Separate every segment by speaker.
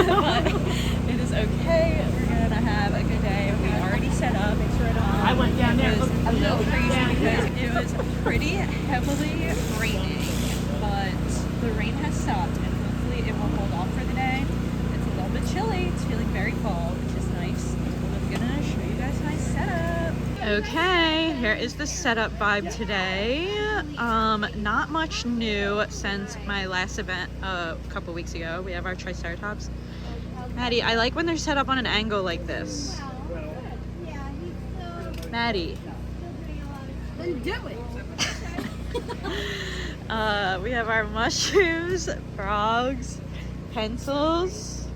Speaker 1: but it is okay. We're gonna have a good day. We already set up.
Speaker 2: I went down there.
Speaker 1: It was a little crazy because it was pretty heavily raining, but the rain has stopped and hopefully it will hold off for the day. It's a little bit chilly. It's feeling very fall, which is nice. I'm gonna show you guys my setup. Okay, here is the setup vibe today. Not much new since my last event a couple weeks ago. We have our Triceratops. Maddie, I like when they're set up on an angle like this. Maddie.
Speaker 3: Then do it.
Speaker 1: We have our mushrooms, frogs, pencils.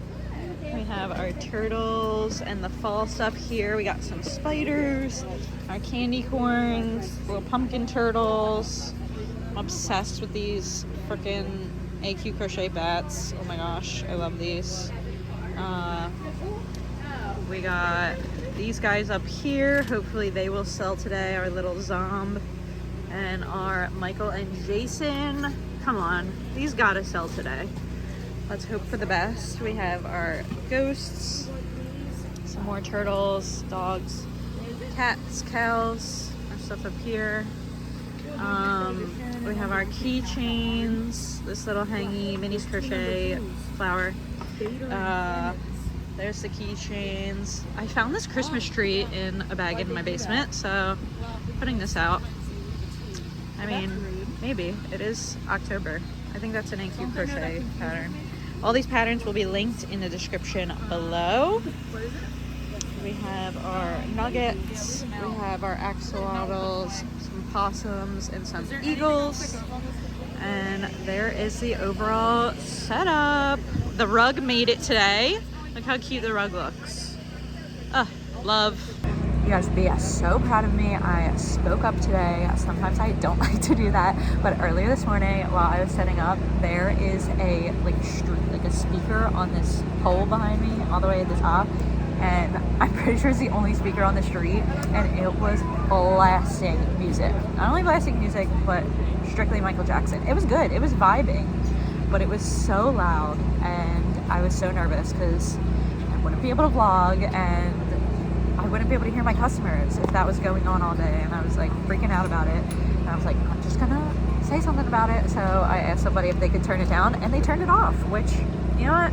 Speaker 1: We have our turtles and the fall stuff here. We got some spiders, our candy corns, little pumpkin turtles. I'm obsessed with these freaking AQ crochet bats. Oh my gosh, I love these. We got these guys up here. Hopefully they will sell today. Our little zomb and our Michael and Jason. Come on, these gotta sell today. Let's hope for the best. We have our ghosts, some more turtles, dogs, cats, cows, our stuff up here. We have our keychains, this little hangy minis crochet flower. There's the keychains. I found this Christmas tree in a bag in my basement, so putting this out. I mean, maybe. It is October. I think that's an AQ crochet pattern. All these patterns will be linked in the description below. We have our nuggets, we have our axolotls, some possums, and some eagles. And there is the overall setup. The rug made it today. Look how cute the rug looks. Love. You guys would be so proud of me. I spoke up today. Sometimes I don't like to do that, but earlier this morning while I was setting up, there is a speaker on this pole behind me all the way at the top, and I'm pretty sure it's the only speaker on the street, and it was blasting music. Not only blasting music, but strictly Michael Jackson. It was good. It was vibing, but it was so loud, and I was so nervous because I wouldn't be able to vlog, and I wouldn't be able to hear my customers if that was going on all day, and I was like freaking out about it. And I was like, I'm just gonna say something about it. So I asked somebody if they could turn it down, and they turned it off, which, you know what,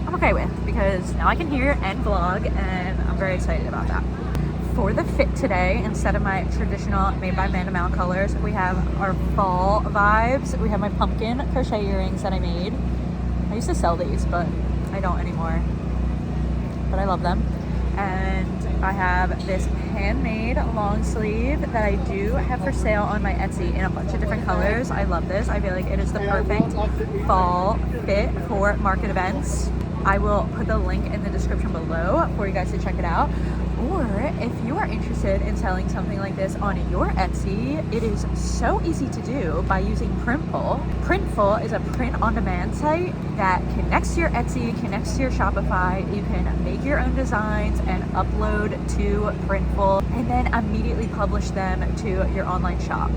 Speaker 1: I'm okay with, because now I can hear and vlog, and I'm very excited about that. For the fit today, instead of my traditional made by Amanda Mal colors, we have our fall vibes. We have my pumpkin crochet earrings that I made. I used to sell these, but I don't anymore, but I love them. And I have this handmade long sleeve that I do have for sale on my Etsy in a bunch of different colors. I love this. I feel like it is the perfect fall fit for market events. I will put the link in the description below for you guys to check it out. Or if you are interested in selling something like this on your Etsy, it is so easy to do by using Printful. Printful is a print-on-demand site that connects to your Etsy, connects to your Shopify. You can make your own designs and upload to Printful, and then immediately publish them to your online shop.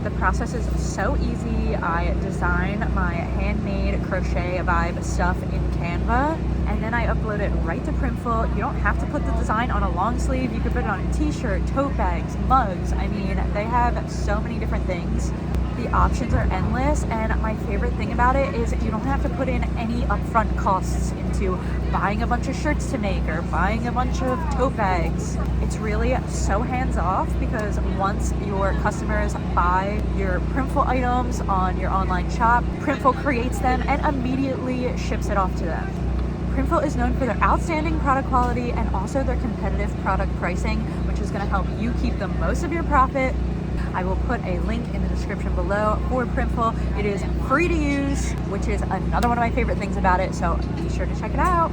Speaker 1: The process is so easy. I design my handmade crochet vibe stuff in Canva, and then I upload it right to Printful. You don't have to put the design on a long sleeve. You can put it on a t-shirt, tote bags, mugs. I mean, they have so many different things. The options are endless, and my favorite thing about it is you don't have to put in any upfront costs into buying a bunch of shirts to make or buying a bunch of tote bags. It's really so hands-off, because once your customers buy your Printful items on your online shop, Printful creates them and immediately ships it off to them. Printful is known for their outstanding product quality and also their competitive product pricing, which is going to help you keep the most of your profit. I will put a link in the description below for Printful. It is free to use, which is another one of my favorite things about it, so be sure to check it out.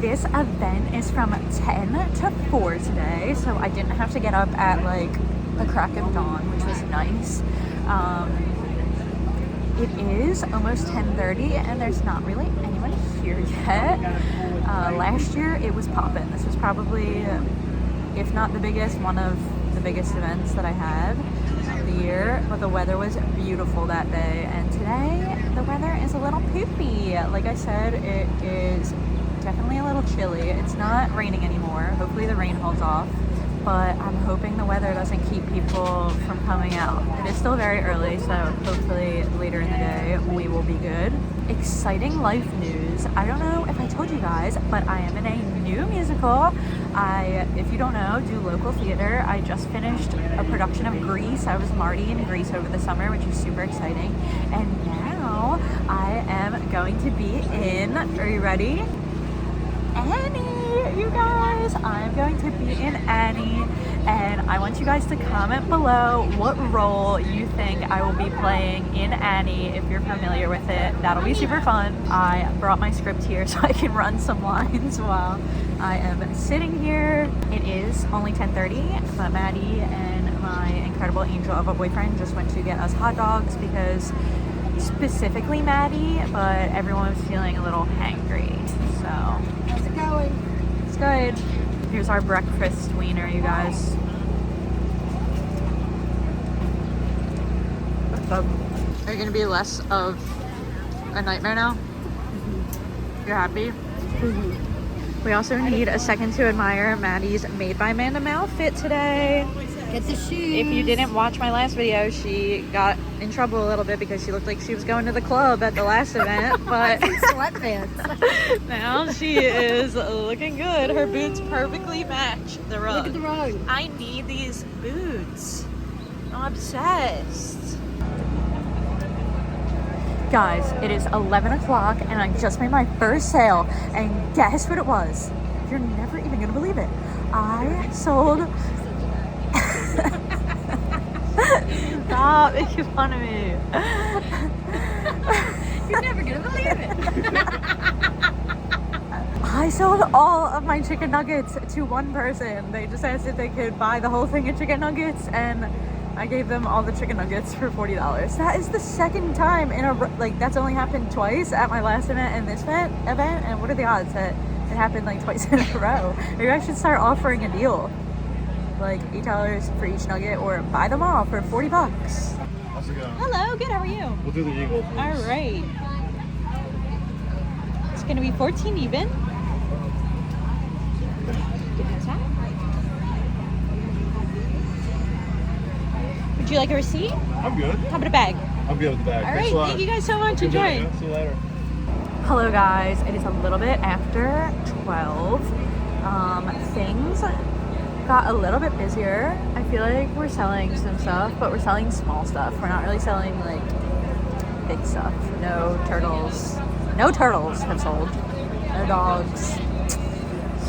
Speaker 1: This event is from 10 to 4 today, so I didn't have to get up at like the crack of dawn, which was nice. It is almost 10:30 and there's not really anyone here yet. Last year it was poppin'. This was probably, if not the biggest, one of the biggest events that I had. the year, but the weather was beautiful that day. And today, the weather is a little poopy. Like I said, it is definitely a little chilly. It's not raining anymore. Hopefully the rain holds off. But I'm hoping the weather doesn't keep people from coming out. It is still very early, so hopefully later in the day we will be good. Exciting life news. I don't know if I told you guys, but I am in a new musical. If you don't know, do local theater. I just finished a production of Grease. I was Marty in Grease over the summer, which is super exciting. And now I am going to be in, are you ready? Annie! You guys, I'm going to be in Annie, and I want you guys to comment below what role you think I will be playing in Annie if you're familiar with it. That'll be super fun. I brought my script here so I can run some lines while I am sitting here. It is only 10:30, but Maddie and my incredible angel of a boyfriend just went to get us hot dogs because specifically Maddie, but everyone was feeling a little hangry. So
Speaker 3: How's it going?
Speaker 1: it's good. Here's our breakfast wiener, you guys. What's up? Are you gonna be less of a nightmare now? You're happy? We also need a second to admire Maddie's Made by Amanda outfit today.
Speaker 3: Get the shoes.
Speaker 1: If you didn't watch my last video, she got in trouble a little bit because she looked like she was going to the club at the last event, but
Speaker 3: Sweatpants.
Speaker 1: now she is looking good. Her boots perfectly match the rug.
Speaker 3: Look at the rug.
Speaker 1: I need these boots. I'm obsessed. Guys, it is 11 o'clock and I just made my first sale, and guess what it was? You're never even gonna believe it. I sold Stop making fun of me.
Speaker 3: You're never gonna believe it.
Speaker 1: I sold all of my chicken nuggets to one person. They just asked if they could buy the whole thing of chicken nuggets, and I gave them all the chicken nuggets for $40. That is the second time in a like that's only happened twice at my last event and this event. And what are the odds that it happened like twice in a row? Maybe I should start offering a deal. Like $8 for each nugget, or buy them all for $40.
Speaker 2: How's it going?
Speaker 1: Hello, good, how are you?
Speaker 2: We'll do the eagle, please.
Speaker 1: All right. It's gonna be 14 even. Would you like a receipt?
Speaker 2: I'm good.
Speaker 1: How about a bag?
Speaker 2: I'm good with the bag.
Speaker 1: All
Speaker 2: Thanks
Speaker 1: right,
Speaker 2: a lot.
Speaker 1: thank you guys so much.
Speaker 2: Good night,
Speaker 1: Enjoy.
Speaker 2: yeah. See you later.
Speaker 1: Hello guys, it is a little bit after 12. Things got a little bit busier. I feel like we're selling some stuff, but we're selling small stuff. We're not really selling like big stuff. No turtles. No turtles have sold. No dogs.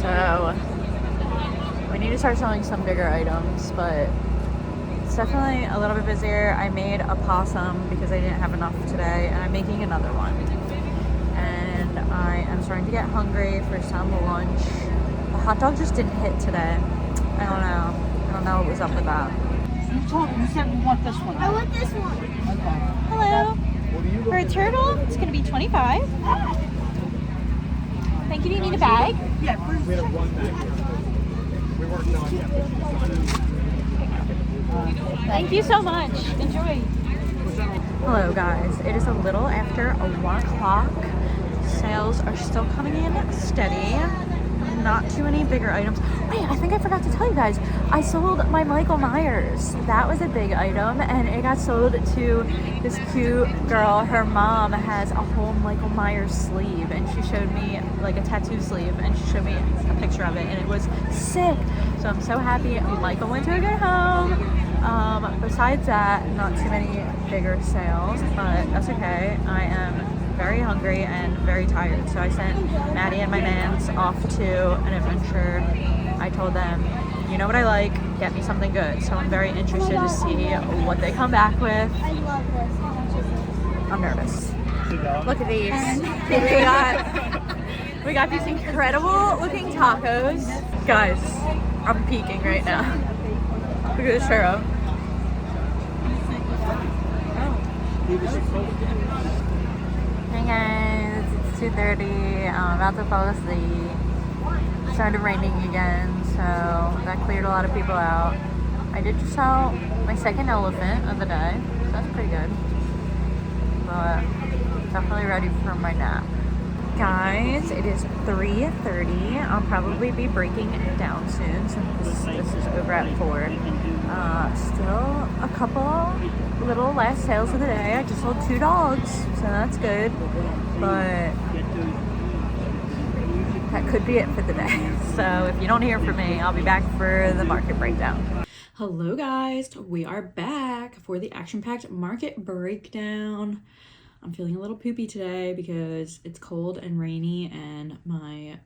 Speaker 1: So we need to start selling some bigger items, but it's definitely a little bit busier. I made a possum because I didn't have enough today, and I'm making another one. And I am starting to get hungry for some lunch. The hot dog just didn't hit today. I don't know what was up with that.
Speaker 3: You said you want this one. I want this one. Okay.
Speaker 1: Hello.
Speaker 2: What do you
Speaker 1: For a turtle, it's gonna be 25. Thank you. Do you need a bag?
Speaker 3: Yeah, please.
Speaker 2: We have one bag here. We worked on
Speaker 1: Thank you so much. Enjoy. Hello guys. It is a little after 1 o'clock. Sales are still coming in steady. Not too many bigger items. Wait, I think I forgot to tell you guys. I sold my Michael Myers. That was a big item, and it got sold to this cute girl. Her mom has a whole Michael Myers sleeve, and she showed me like a tattoo sleeve, and she showed me a picture of it, and it was sick. So I'm so happy Michael went to a good home. Besides that, not too many bigger sales, but that's okay. I am very hungry and very tired, so I sent Maddie and my mans off to an adventure. I told them, you know what I like, get me something good. So I'm very interested to see what they come back with.
Speaker 3: I love this.
Speaker 1: I'm nervous.
Speaker 2: it.
Speaker 1: Look at these. We got these incredible looking tacos. Guys, I'm peeking right now. Look at this churro. Hey guys, it's 2:30. I'm about to fall asleep. It started raining again, so that cleared a lot of people out. I did just sell my second elephant of the day, so that's pretty good. But definitely ready for my nap. Guys, it is 3:30. I'll probably be breaking it down soon since this is over at 4. Still a couple little last sales of the day. I just sold 2 dogs, so that's good. But that could be it for the day. So if you don't hear from me, I'll be back for the market breakdown. Hello guys, we are back for the action-packed market breakdown. I'm feeling a little poopy today because it's cold and rainy and my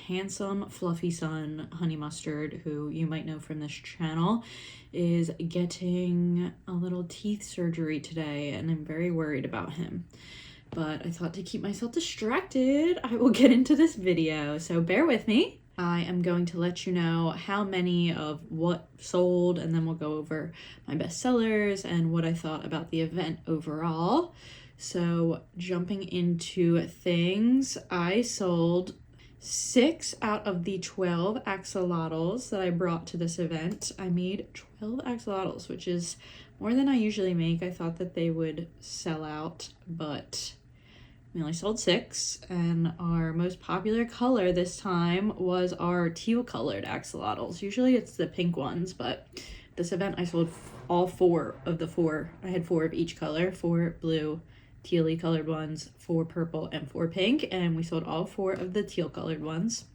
Speaker 1: handsome fluffy son, Honey Mustard, who you might know from this channel, is getting a little teeth surgery today and I'm very worried about him. But I thought to keep myself distracted, I will get into this video, so bear with me. I am going to let you know how many of what sold, and then we'll go over my best sellers and what I thought about the event overall. So jumping into things, I sold 6 out of the 12 axolotls that I brought to this event. I made 12 axolotls, which is more than I usually make. I thought that they would sell out, but we only sold 6, and our most popular color this time was our teal colored axolotls. Usually it's the pink ones, but this event I sold all 4 of the 4. I had 4 of each color, 4 blue, tealy colored ones, 4 purple, and 4 pink, and we sold all 4 of the teal colored ones,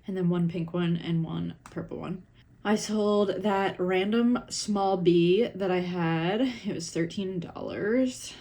Speaker 1: and then 1 pink one and 1 purple one. I sold that random small bee that I had. It was $13.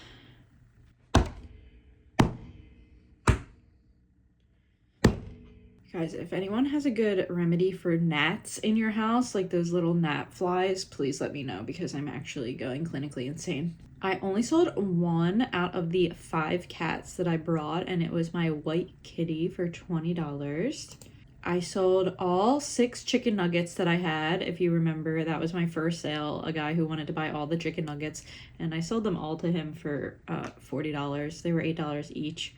Speaker 1: Guys, if anyone has a good remedy for gnats in your house, like those little gnat flies, please let me know because I'm actually going clinically insane. I only sold 1 out of the 5 cats that I brought, and it was my white kitty for $20. I sold all 6 chicken nuggets that I had. If you remember, that was my first sale, a guy who wanted to buy all the chicken nuggets, and I sold them all to him for $40. They were $8 each,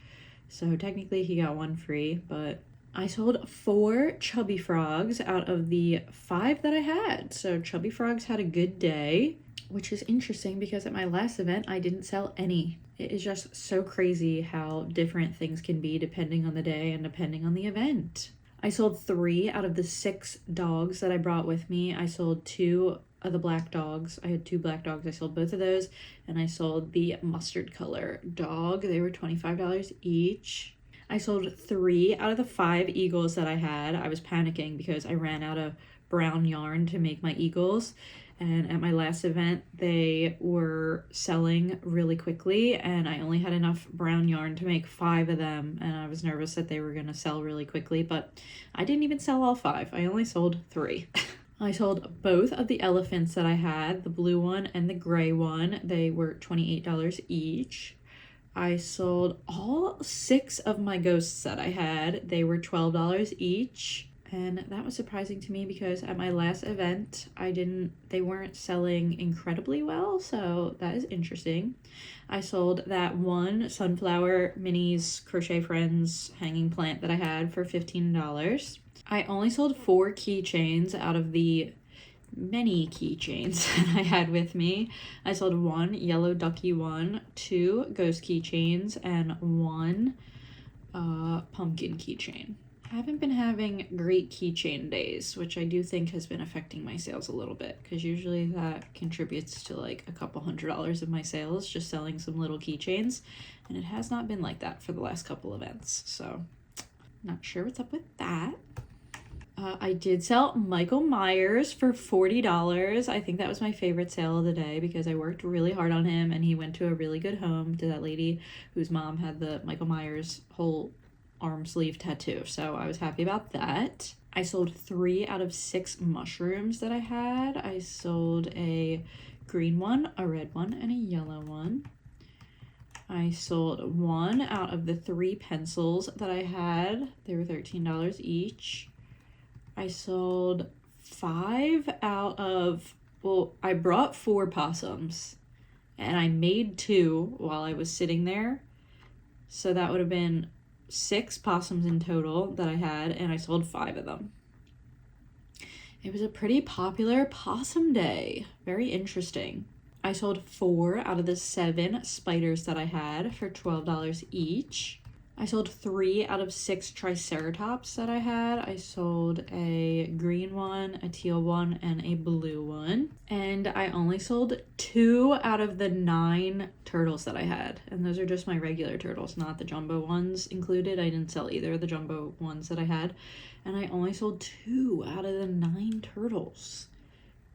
Speaker 1: so technically he got 1 free, but I sold 4 chubby frogs out of the 5 that I had. So chubby frogs had a good day, which is interesting because at my last event, I didn't sell any. It is just so crazy how different things can be depending on the day and depending on the event. I sold 3 out of the 6 dogs that I brought with me. I sold 2 of the black dogs. I had 2 black dogs. I sold both of those, and I sold the mustard color dog. They were $25 each. I sold 3 out of the 5 eagles that I had. I was panicking because I ran out of brown yarn to make my eagles, and at my last event they were selling really quickly and I only had enough brown yarn to make 5 of them, and I was nervous that they were going to sell really quickly, but I didn't even sell all 5. I only sold 3. I sold both of the elephants that I had, the blue one and the gray one. They were $28 each. I sold all 6 of my ghosts that I had. They were $12 each. And that was surprising to me because at my last event, they weren't selling incredibly well. So that is interesting. I sold that 1 Sunflower Minis Crochet Friends hanging plant that I had for $15. I only sold 4 keychains out of the many keychains that I had with me. I sold 1 yellow ducky one, 2 ghost keychains, and 1 pumpkin keychain. I haven't been having great keychain days, which I do think has been affecting my sales a little bit because usually that contributes to like a couple $100 of my sales, just selling some little keychains, and it has not been like that for the last couple events, so not sure what's up with that. I did sell Michael Myers for $40. I think that was my favorite sale of the day because I worked really hard on him and he went to a really good home to that lady whose mom had the Michael Myers whole arm sleeve tattoo. So I was happy about that. I sold 3 out of 6 mushrooms that I had. I sold a green one, a red one, and a yellow one. I sold 1 out of the 3 pencils that I had. They were $13 each. I sold 5 out of, well, I brought 4 possums and I made 2 while I was sitting there. So that would have been 6 possums in total that I had, and I sold 5 of them. It was a pretty popular possum day. Very interesting. I sold 4 out of the 7 spiders that I had for $12 each. I sold 3 out of 6 triceratops that I had. I sold a green one, a teal one, and a blue one. And I only sold 2 out of the 9 turtles that I had. And those are just my regular turtles, not the jumbo ones included. I didn't sell either of the jumbo ones that I had. And I only sold 2 out of the 9 turtles,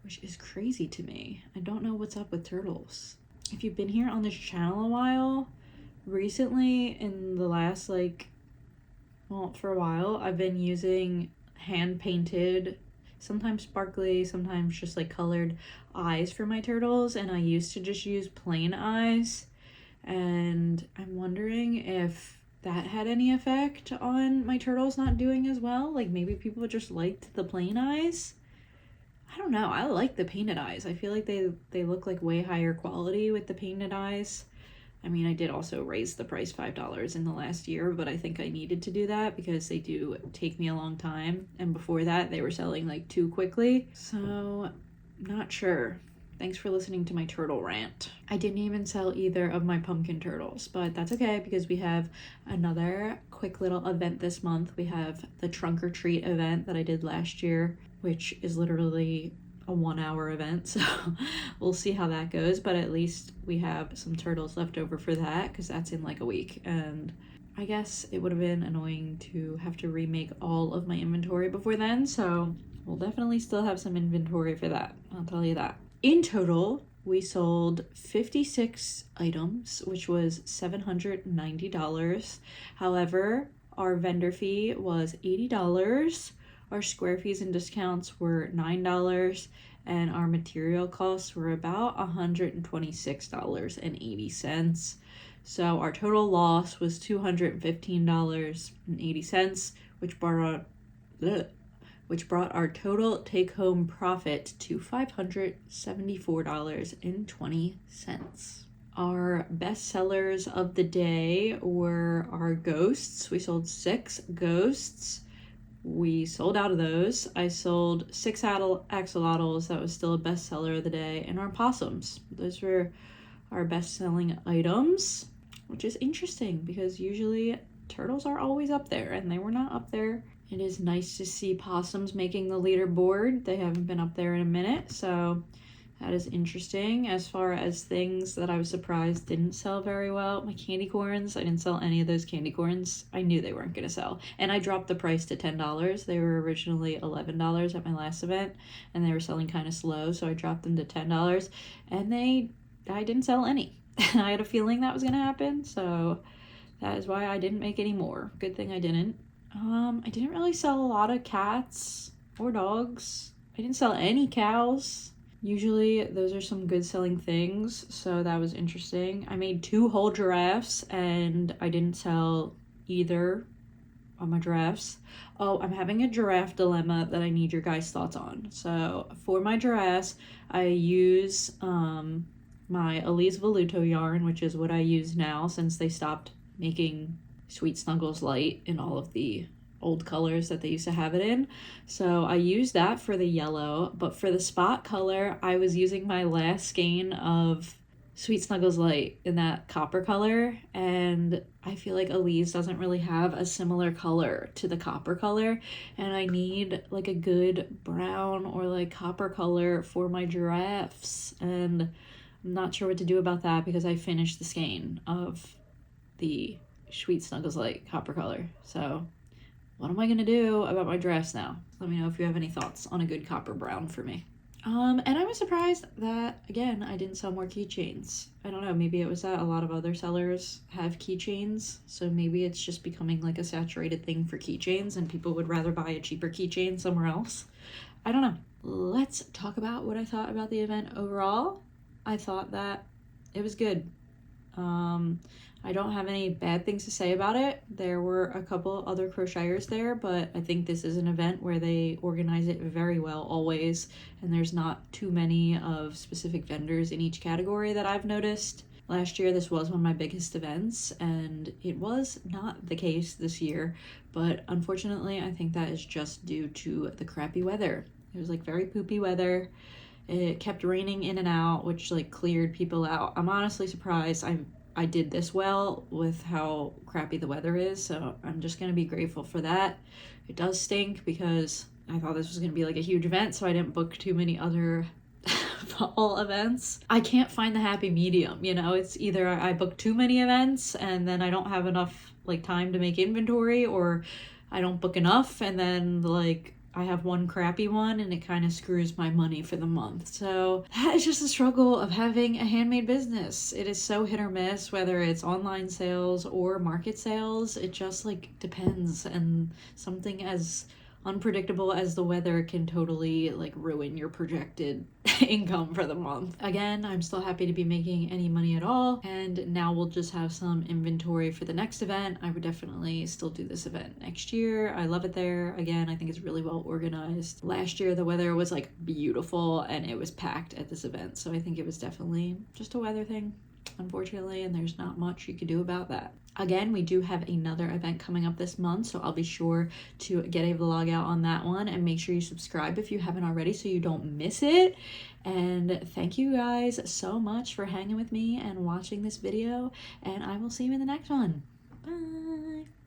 Speaker 1: which is crazy to me. I don't know what's up with turtles. If you've been here on this channel a while, recently in the last for a while, I've been using hand painted, sometimes sparkly, sometimes just like colored eyes for my turtles, and I used to just use plain eyes, and I'm wondering if that had any effect on my turtles not doing as well. Like maybe people just liked the plain eyes. I don't know. I like the painted eyes. I feel like they look like way higher quality with the painted eyes. I mean, I did also raise the price $5 in the last year, but I think I needed to do that because they do take me a long time. And before that, they were selling like too quickly. So, not sure. Thanks for listening to my turtle rant. I didn't even sell either of my pumpkin turtles, but that's okay because we have another quick little event this month. We have the trunk or treat event that I did last year, which is literally a 1-hour event, so we'll see how that goes, but at least we have some turtles left over for that because that's in like a week, and I guess it would have been annoying to have to remake all of my inventory before then, so we'll definitely still have some inventory for that, I'll tell you that. In total, we sold 56 items, which was $790. However, our vendor fee was $80. Our square fees and discounts were $9, and our material costs were about $126.80. So our total loss was $215.80, which brought our total take-home profit to $574.20. Our best sellers of the day were our ghosts. We sold 6 ghosts. We sold out of those. I sold 6 axolotls. That was still a bestseller of the day. And our possums. Those were our best-selling items, which is interesting because usually turtles are always up there, and they were not up there. It is nice to see possums making the leaderboard. They haven't been up there in a minute, so that is interesting. As far as things that I was surprised didn't sell very well, my candy corns, I didn't sell any of those candy corns. I knew they weren't going to sell. And I dropped the price to $10. They were originally $11 at my last event, and they were selling kind of slow, so I dropped them to $10, and I didn't sell any. I had a feeling that was going to happen, so that is why I didn't make any more. Good thing I didn't. I didn't really sell a lot of cats or dogs. I didn't sell any cows. Usually those are some good selling things, so that was interesting. I made 2 whole giraffes, and I didn't sell either of my giraffes. Oh, I'm having a giraffe dilemma that I need your guys' thoughts on. So for my giraffes, I use my Elise Voluto yarn, which is what I use now since they stopped making Sweet Snuggles Light in all of the old colors that they used to have it in. So I used that for the yellow, but for the spot color, I was using my last skein of Sweet Snuggles Light in that copper color, and I feel like Elise doesn't really have a similar color to the copper color, and I need like a good brown or like copper color for my giraffes, and I'm not sure what to do about that because I finished the skein of the Sweet Snuggles Light copper color. So what am I gonna do about my dress now? Let me know if you have any thoughts on a good copper brown for me. And I was surprised that, again, I didn't sell more keychains. I don't know, maybe it was that a lot of other sellers have keychains, so maybe it's just becoming like a saturated thing for keychains and people would rather buy a cheaper keychain somewhere else. I don't know. Let's talk about what I thought about the event overall. I thought that it was good. I don't have any bad things to say about it. There were a couple other crocheters there, but I think this is an event where they organize it very well always, and there's not too many of specific vendors in each category that I've noticed. Last year, this was one of my biggest events, and it was not the case this year, but unfortunately, I think that is just due to the crappy weather. It was like very poopy weather. It kept raining in and out, which like cleared people out. I'm honestly surprised I did this well with how crappy the weather is, so I'm just gonna be grateful for that. It does stink because I thought this was gonna be like a huge event, so I didn't book too many other fall events. I can't find the happy medium, you know? It's either I book too many events and then I don't have enough like time to make inventory, or I don't book enough and then like I have one crappy one and it kind of screws my money for the month. So that is just the struggle of having a handmade business. It is so hit or miss, whether it's online sales or market sales. It just like depends, and something as unpredictable as the weather can totally like ruin your projected income for the month. Again, I'm still happy to be making any money at all, and now we'll just have some inventory for the next event. I would definitely still do this event next year. I love it there. Again, I think it's really well organized. Last year the weather was like beautiful and it was packed at this event, so I think it was definitely just a weather thing, unfortunately, and there's not much you could do about that. Again, we do have another event coming up this month, so I'll be sure to get a vlog out on that one, and make sure you subscribe if you haven't already so you don't miss it. And thank you guys so much for hanging with me and watching this video, and I will see you in the next one. Bye!